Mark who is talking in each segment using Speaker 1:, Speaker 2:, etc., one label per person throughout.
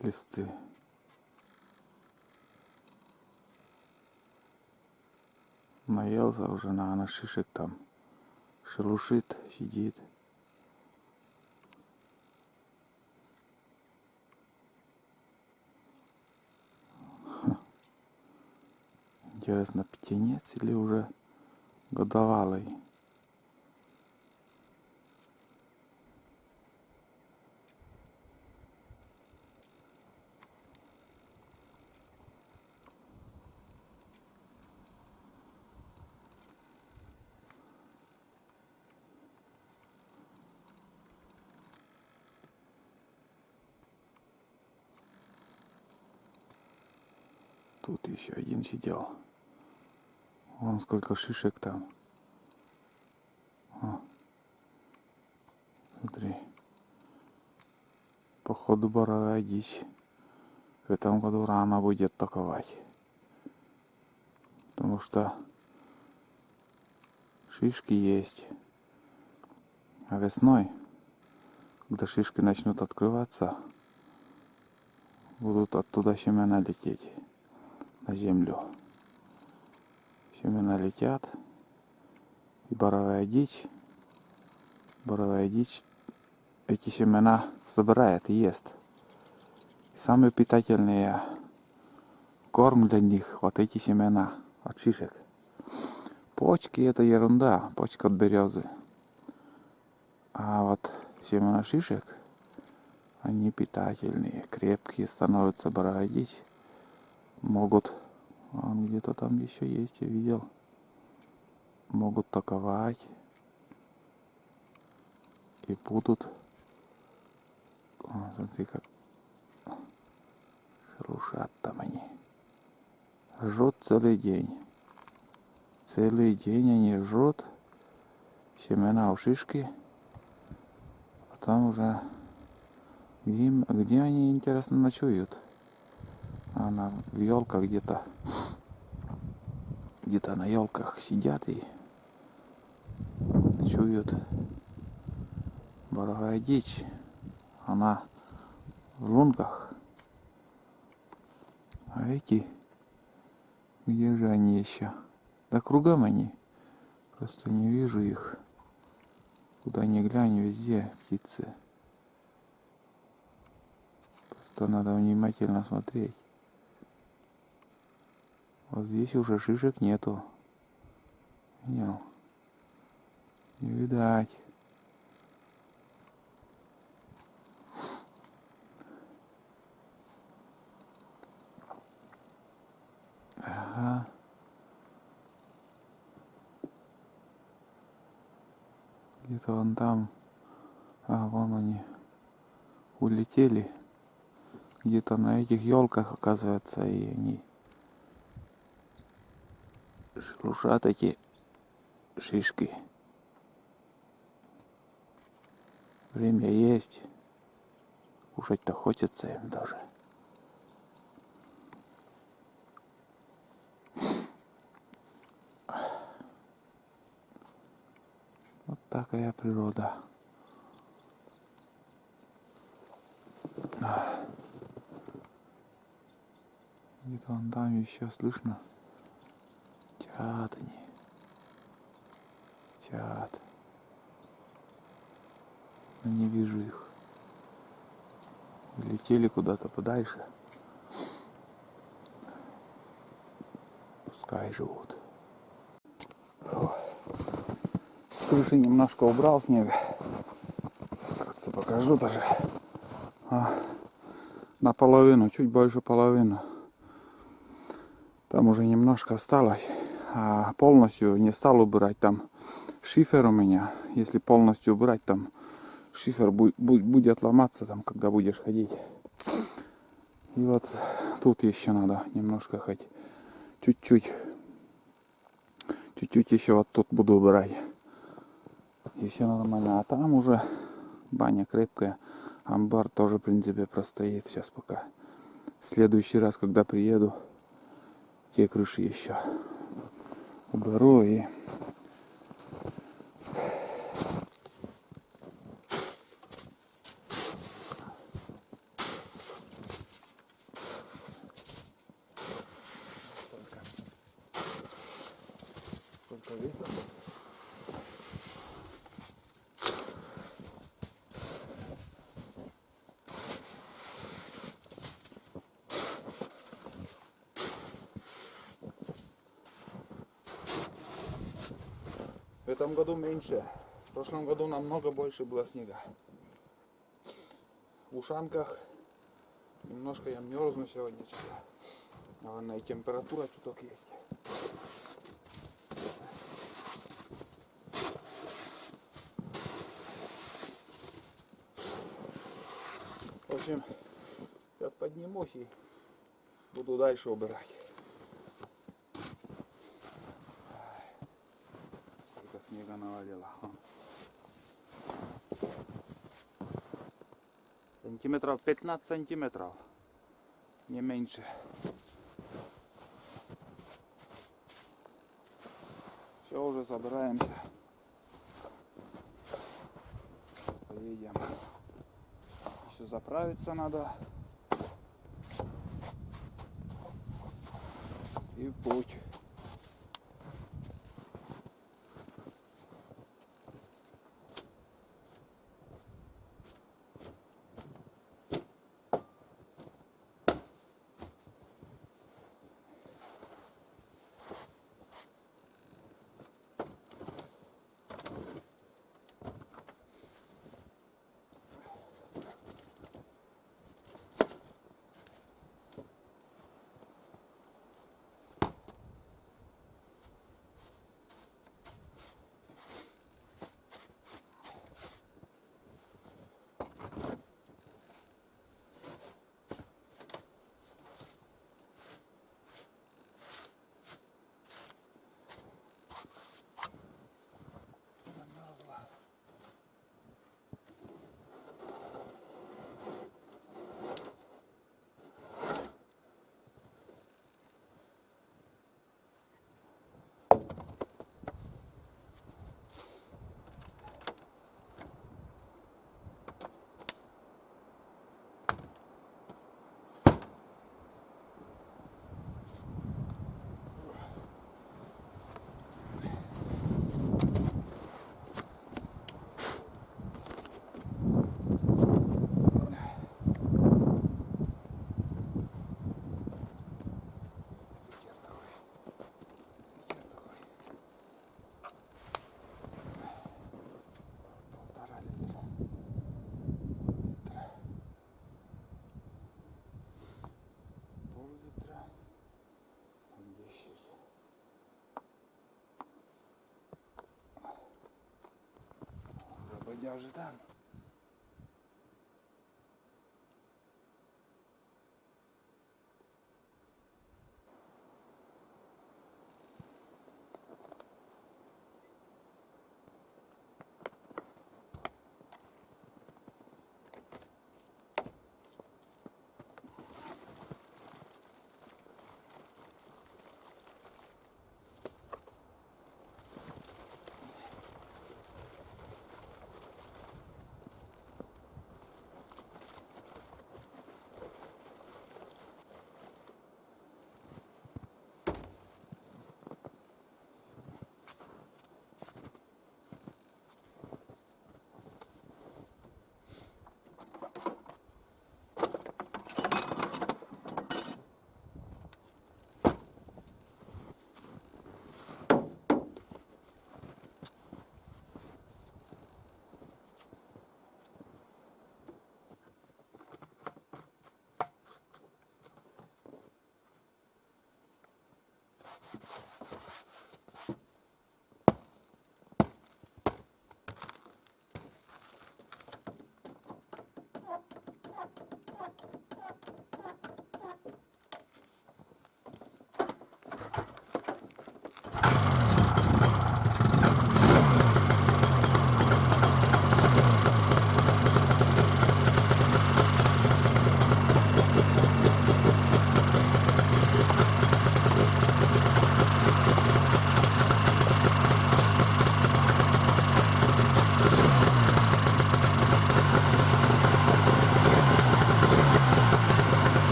Speaker 1: листы. Наелся уже, на шишек там шелушит, сидит. Интересно, птенец или уже годовалый? Тут еще один сидел. Вон сколько шишек там. О, смотри. Походу боровая дичь в этом году рано будет таковать. Потому что шишки есть. А весной, когда шишки начнут открываться, будут оттуда семена лететь на землю. Семена летят, и боровая дичь эти семена собирает и ест. Самый питательный корм для них вот эти семена от шишек. Почки это ерунда, почка от березы. А вот семена шишек, они питательные, крепкие становятся, боровая дичь. Могут, где-то там еще есть, я видел, могут таковать и будут. Смотри, как шелушат там они. Жрут целый день. Целый день они жрут семена у шишки. Потом уже где они, интересно, ночуют? Она в елках где-то на елках сидят и ночуют. Боровая дичь, она в лунках. А эти, где же они еще? Да кругом они. Просто не вижу их. Куда ни глянь, везде птицы. Просто надо внимательно смотреть. Вот здесь уже шишек нету. Видел? Не видать. Ага. Где-то вон там. Вон они улетели. Где-то на этих елках, оказывается, и они шелушат эти шишки. Время есть. Кушать-то хочется им даже. Вот такая природа. Где-то вон там еще слышно. Тят они. Тят. Но не вижу их. Летели куда-то подальше. Пускай живут. С крыши немножко убрал снега. Как-то покажу даже. Наполовину, чуть больше половины. Там уже немножко осталось. А полностью не стал убирать. Там шифер у меня. Если полностью убирать, там шифер будет ломаться, там, когда будешь ходить. И вот тут еще надо немножко хоть чуть-чуть еще вот тут буду убирать. И все нормально. А там уже баня крепкая. Амбар тоже, в принципе, простоит. Сейчас пока. В следующий раз, когда приеду, те крыши еще уберу и високо. В этом году меньше. В прошлом году намного больше было снега. В Ушанках немножко я мерзну сегодня что-то. Наверное, и температура чуток есть. В общем, сейчас поднимусь и буду дальше убирать. Сколько снега навалило. Сантиметров 15 сантиметров. Не меньше. Все, уже собираемся. Поедем. Еще заправиться надо. И в путь. Я уже там.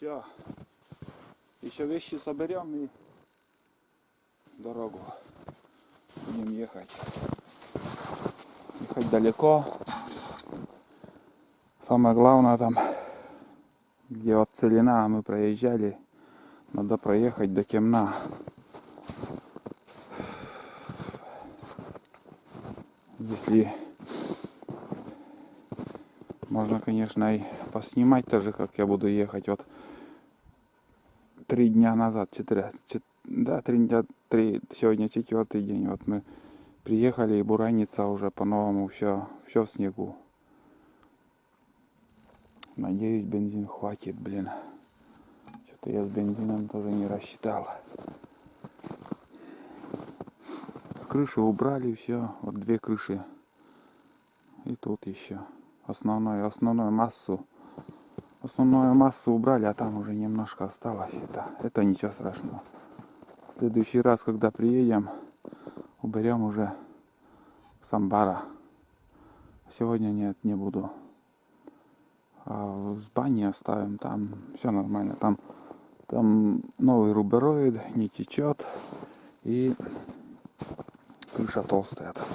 Speaker 1: Все. Еще вещи соберем и в дорогу. Будем ехать. Ехать далеко. Самое главное там, где от Целина мы проезжали, надо проехать до Кемна. Если можно, конечно, и поснимать тоже, как я буду ехать. Вот 3 дня назад, 3 дня, сегодня 4-й день. Вот мы приехали, и буранится уже по-новому, все в снегу. Надеюсь, бензин хватит, блин. Что-то я с бензином тоже не рассчитал. С крыши убрали все, вот 2 крыши. И тут еще основную массу убрали, а там уже немножко осталось. Это ничего страшного. В следующий раз, когда приедем, уберем уже с амбара. Сегодня нет, не буду. А с бани оставим, там все нормально. Там новый рубероид, не течет. И крыша толстая там.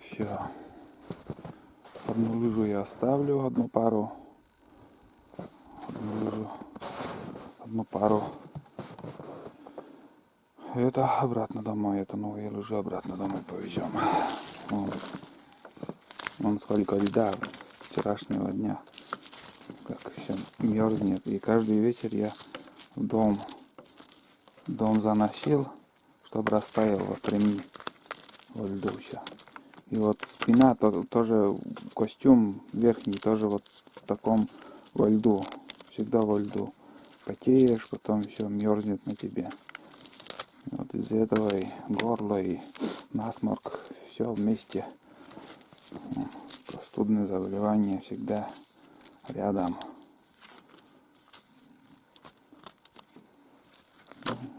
Speaker 1: Все. Одну лыжу я оставлю, одну пару. Одну пару. Это обратно домой. Это новые лыжи обратно домой повезем. Вон сколько льда с вчерашнего дня. Как все мерзнет. И каждый вечер я в дом заносил, чтобы растаял вот прями во льду все. И вот спина тоже, костюм верхний тоже вот в таком во льду. Всегда во льду. Потеешь, потом все мерзнет на тебе. Вот из-за этого и горло, и насморк, все вместе. Простудные заболевания всегда рядом.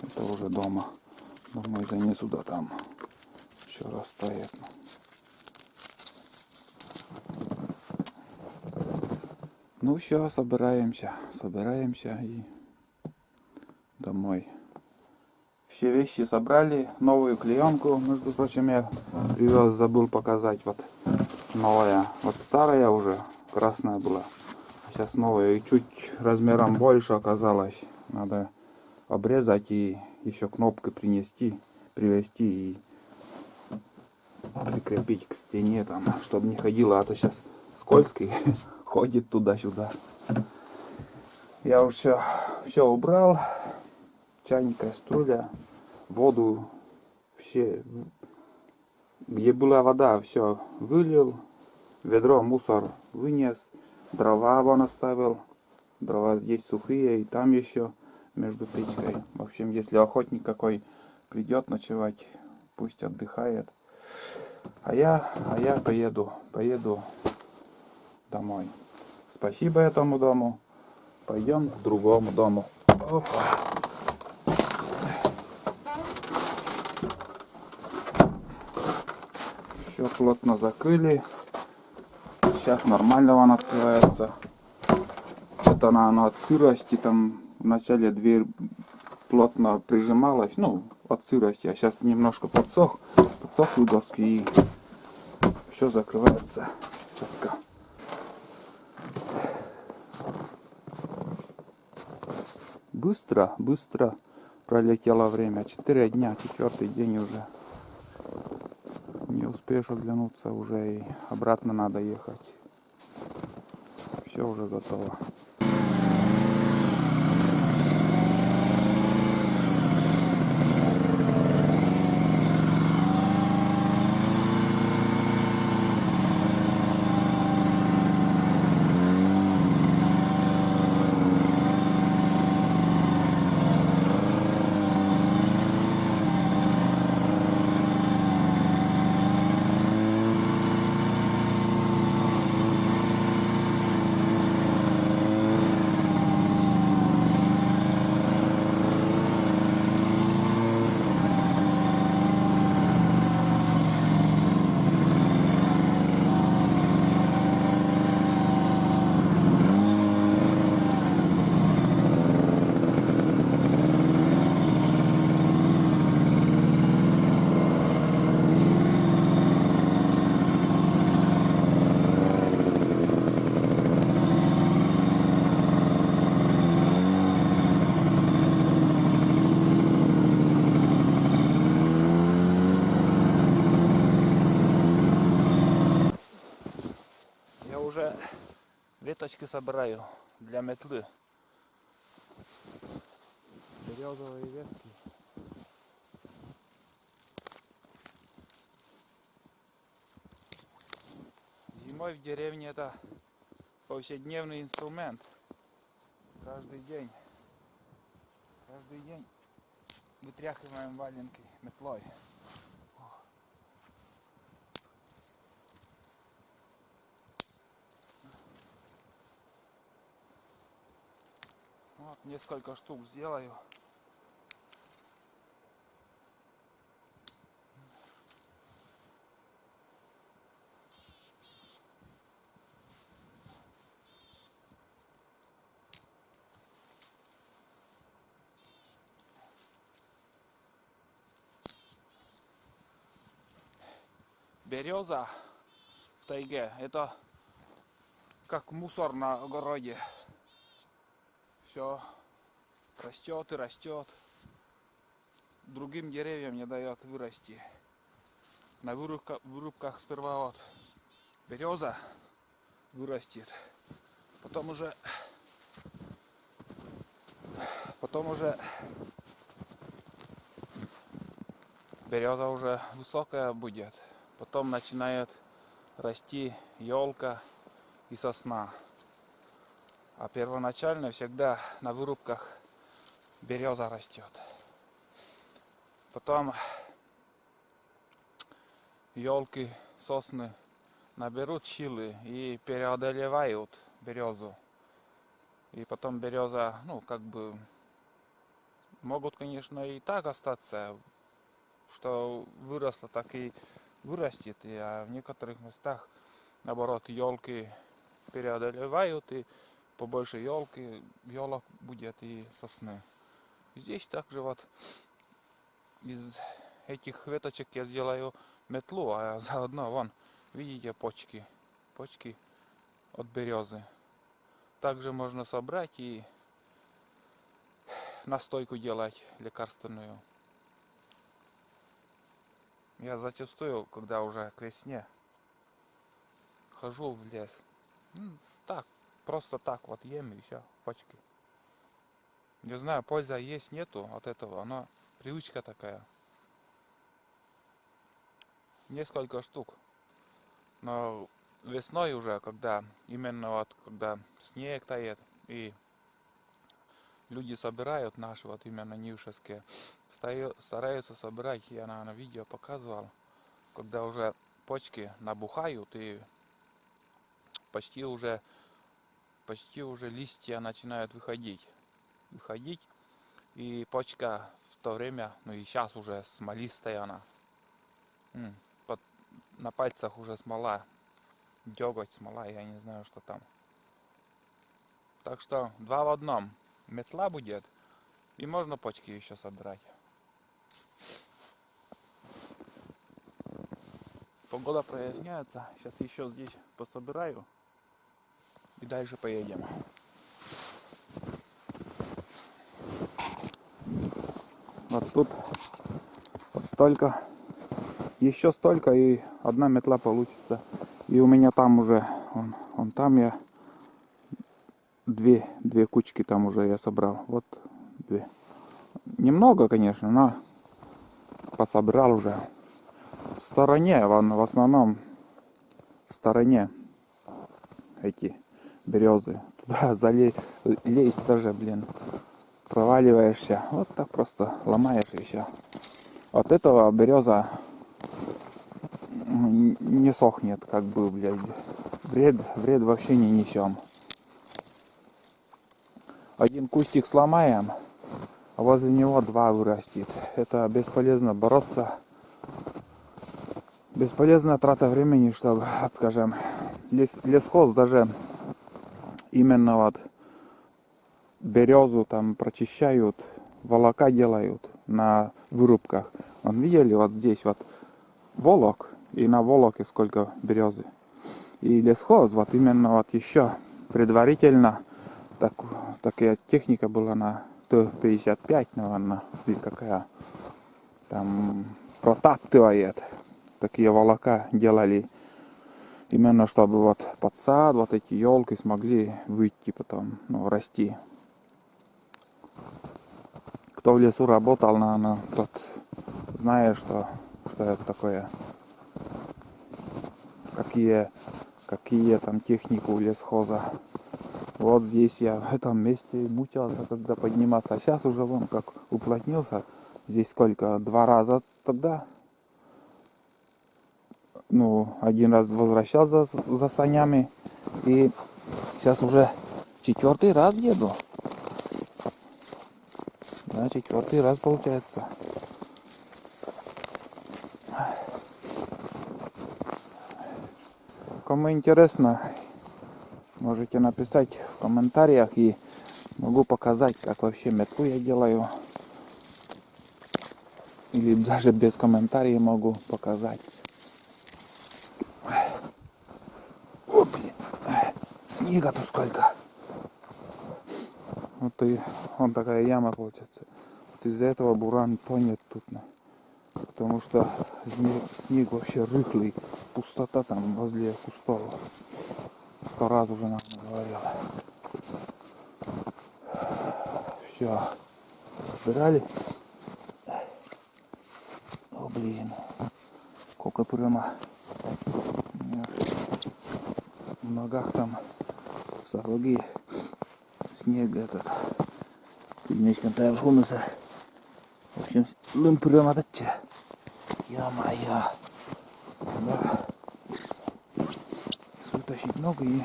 Speaker 1: Это уже дома. Домой занесу, да там все растает. Ну все, собираемся и домой. Все вещи собрали, новую клеенку, между прочим, я привез, забыл показать, вот новая, вот старая уже, красная была, а сейчас новая, и чуть размером больше оказалось, надо обрезать и еще кнопкой привезти и прикрепить к стене там, чтобы не ходила, а то сейчас скользкий. Ходит туда-сюда. Я уже все убрал. Чайник, кастрюля, воду, все. Где была вода, все вылил. Ведро, мусор вынес. Дрова вон оставил. Дрова здесь сухие, и там еще между печкой. В общем, если охотник какой придет ночевать, пусть отдыхает. А я поеду домой. Спасибо этому дому. Пойдем к другому дому. Опа. Все плотно закрыли. Сейчас нормально он открывается. Это оно от сырости. Там вначале дверь плотно прижималась. Ну, от сырости. А сейчас немножко подсохли доски и все закрывается четко. Быстро пролетело время. 4 дня, 4-й день уже. Не успеешь оглянуться, уже и обратно надо ехать. Все уже готово. уже веточки собираю для метлы. Березовые ветки. Зимой в деревне это повседневный инструмент. Каждый день вытряхиваем валенки метлой. Вот несколько штук сделаю. Береза в тайге это как мусор на огороде. Все растет и растет. Другим деревьям не дает вырасти. На вырубках сперва вот береза вырастет. Потом уже береза уже высокая будет. Потом начинает расти елка и сосна. А первоначально всегда на вырубках береза растет. Потом елки, сосны наберут силы и преодолевают березу. И потом береза, могут, конечно, и так остаться, что выросла, так и вырастет. А в некоторых местах, наоборот, елки преодолевают, и побольше елок будет и сосны. Здесь также вот из этих веточек я сделаю метлу, а заодно вон, видите, почки от березы. Также можно собрать и настойку делать лекарственную. Я зачастую, когда уже к весне хожу в лес, просто так вот ем и все, почки. Не знаю, польза есть, нету от этого, но привычка такая. Несколько штук. Но весной уже, когда снег тает и люди собирают наши, вот именно нившевские, стараются собирать, я на видео показывал, когда уже почки набухают и почти уже листья начинают выходить, и почка в то время, и сейчас уже смолистая она, на пальцах уже смола, деготь, смола, я не знаю, что там. Так что 2 в 1. Метла будет, и можно почки еще собирать. Погода проясняется. Сейчас еще здесь пособираю. И дальше поедем. Вот тут вот столько. Еще столько, и 1 метла получится. И у меня там уже, он там я две кучки там уже я собрал. Вот 2. Немного, конечно, но пособрал уже. В стороне, в основном в стороне эти березы. Туда лезть тоже, проваливаешься. Вот так просто ломаешь и все. От этого береза не сохнет, вред вообще не несем. Один кустик сломаем, а возле него 2 вырастет. Это бесполезно бороться. Бесполезная трата времени, чтобы, скажем, лесхоз даже именно вот березу там прочищают, волока делают на вырубках. Видели, вот здесь вот волок, и на волоке сколько березы. И лесхоз вот именно вот еще предварительно такая техника была на Т-55, наверное, или какая там протаптывает. Такие волока делали Именно чтобы вот под сад, вот эти елки смогли выйти потом, ну, расти. Кто в лесу работал, наверное, тот знает, что это такое. Какие там техники у лесхоза. Вот здесь я в этом месте мучился, когда подниматься. А сейчас уже вон как уплотнился. Здесь сколько? 2 раза тогда. Ну, 1 раз возвращался за санями. И сейчас уже 4-й раз еду. Да, 4-й раз получается. Кому интересно, можете написать в комментариях, и могу показать, как вообще метлу я делаю. Или даже без комментариев могу показать. О, блин. Снега тут сколько. Вот и вон такая яма получается. Вот из-за этого буран тонет тут. Потому что снег вообще рыхлый. Пустота там возле кустов. 100 раз уже нам говорил. Все. Разбирали. О, блин. Сколько прямо в ногах там сапоги. Снег этот. Пильничком тая вшунуся. В общем, лым прямо датча. Я-моё. Да. Вытащить ногу и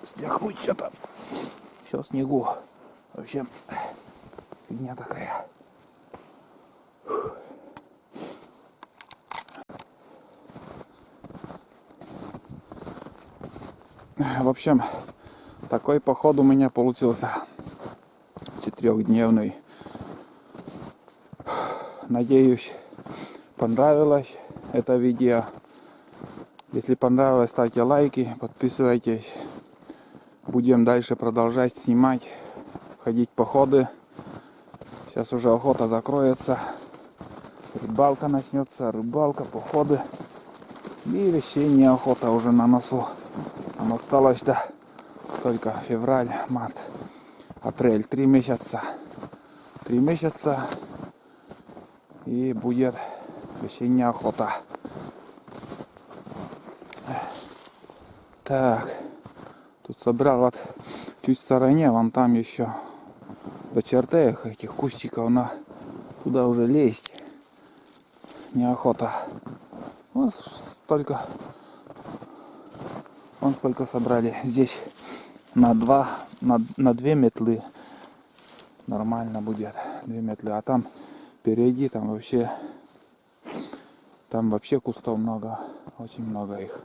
Speaker 1: стряхнуть что-то. Все, снегу. В общем, фигня такая. В общем, такой поход у меня получился 4-дневный. Надеюсь, понравилось это видео. Если понравилось, ставьте лайки, подписывайтесь. Будем дальше продолжать снимать, ходить в походы. Сейчас уже охота закроется. Рыбалка начнется, походы. И весенняя охота уже на носу. Там осталось-то только февраль, март, апрель. 3 месяца. 3 месяца. И будет весенняя охота. Так. Тут собрал вот чуть в стороне. Вон там еще до черты этих кустиков. Но туда уже лезть неохота. Вот столько. Вон сколько собрали. Здесь на 2 метлы нормально будет. 2 метлы. А там впереди там вообще кустов много. Очень много их.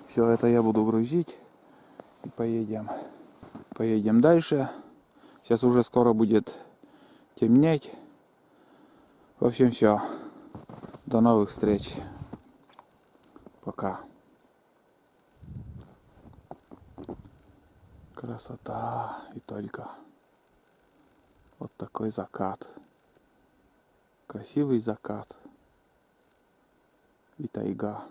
Speaker 1: Все это я буду грузить. И поедем дальше. Сейчас уже скоро будет темнеть. В общем, все. До новых встреч. Пока. Красота и только. Вот такой закат. Красивый закат. И тайга.